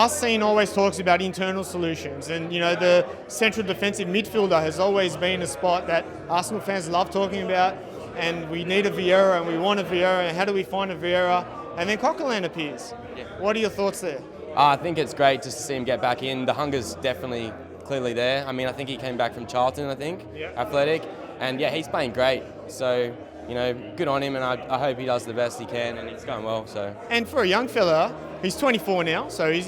us scene always talks about internal solutions, and the central defensive midfielder has always been a spot that Arsenal fans love talking about, and we need a Vieira and we want a Vieira, and how do we find a Vieira? And then Coquelin appears. Yeah. What are your thoughts there? I think it's great just to see him get back in. The hunger's definitely clearly there. I mean, I think he came back from Charlton, Athletic, and he's playing great. So, good on him, and I hope he does the best he can, and he's going well. So. And for a young fella, he's 24 now, so he's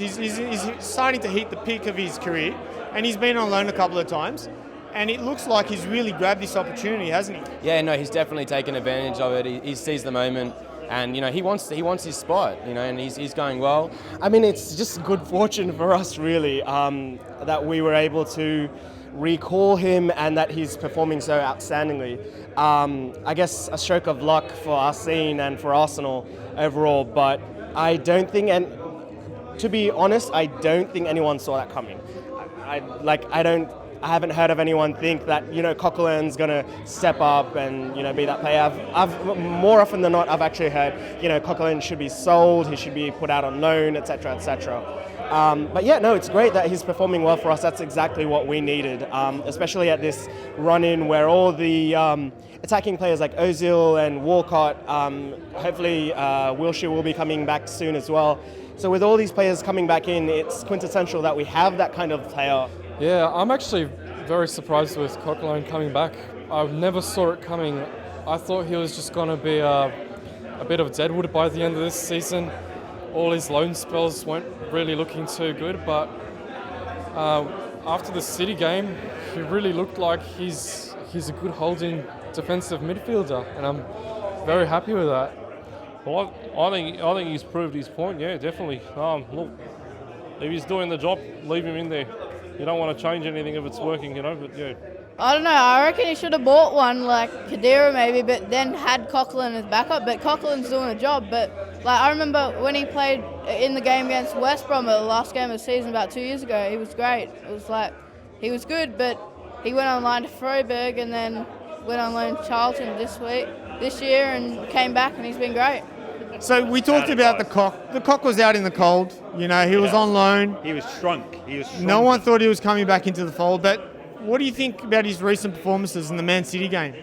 starting to hit the peak of his career, and he's been on loan a couple of times, and it looks like he's really grabbed this opportunity, hasn't he? Yeah, no, he's definitely taken advantage of it. He sees the moment, and he wants his spot, and he's going well. I mean, it's just good fortune for us, really, that we were able to recall him and that he's performing so outstandingly. I guess a stroke of luck for our scene and for Arsenal overall, but I don't think, and to be honest, I don't think anyone saw that coming. I haven't heard of anyone think that Coquelin's going to step up and be that player. I've more often than not, I've actually heard Coquelin should be sold, he should be put out on loan, etc., etc. But it's great that he's performing well for us. That's exactly what we needed, especially at this run-in where all the attacking players like Ozil and Walcott, hopefully Wilshere will be coming back soon as well. So with all these players coming back in, it's quintessential that we have that kind of player. Yeah, I'm actually very surprised with Coquelin coming back. I never saw it coming. I thought he was just going to be a bit of deadwood by the end of this season. All his loan spells weren't really looking too good, but after the City game, he really looked like he's a good holding defensive midfielder, and I'm very happy with that. Well, I think he's proved his point. Yeah, definitely. Look, if he's doing the job, leave him in there. You don't want to change anything if it's working, But yeah. I don't know. I reckon he should have bought one like Khedira maybe, but then had Coquelin as backup. But Coquelin's doing the job. But I remember when he played in the game against West Brom, the last game of the season about 2 years ago. He was great. It was he was good, but he went on loan to Freiburg and then went on loan to Charlton this year, and came back, and he's been great. So we talked about the Coq. The Coq was out in the cold. He was on loan. He was shrunk. No one thought he was coming back into the fold. But what do you think about his recent performances in the Man City game?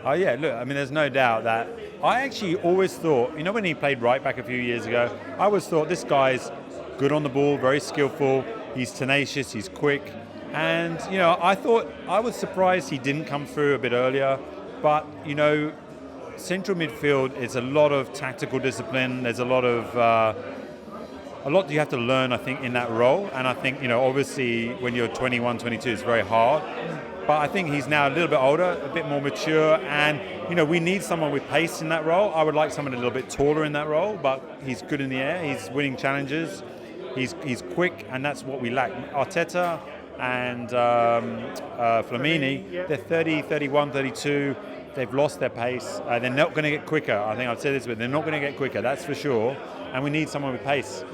Oh yeah, look, I mean, there's no doubt that I actually always thought, when he played right back a few years ago, I always thought this guy's good on the ball, very skillful. He's tenacious. He's quick. And I was surprised he didn't come through a bit earlier. But central midfield is a lot of tactical discipline. There's a lot you have to learn, I think, in that role. And I think, obviously when you're 21, 22, it's very hard. But I think he's now a little bit older, a bit more mature. And, we need someone with pace in that role. I would like someone a little bit taller in that role, but he's good in the air. He's winning challenges. He's quick, and that's what we lack. Arteta and Flamini, they're 30, 31, 32. They've lost their pace. They're not going to get quicker. I think I've said this, but they're not going to get quicker, that's for sure. And we need someone with pace.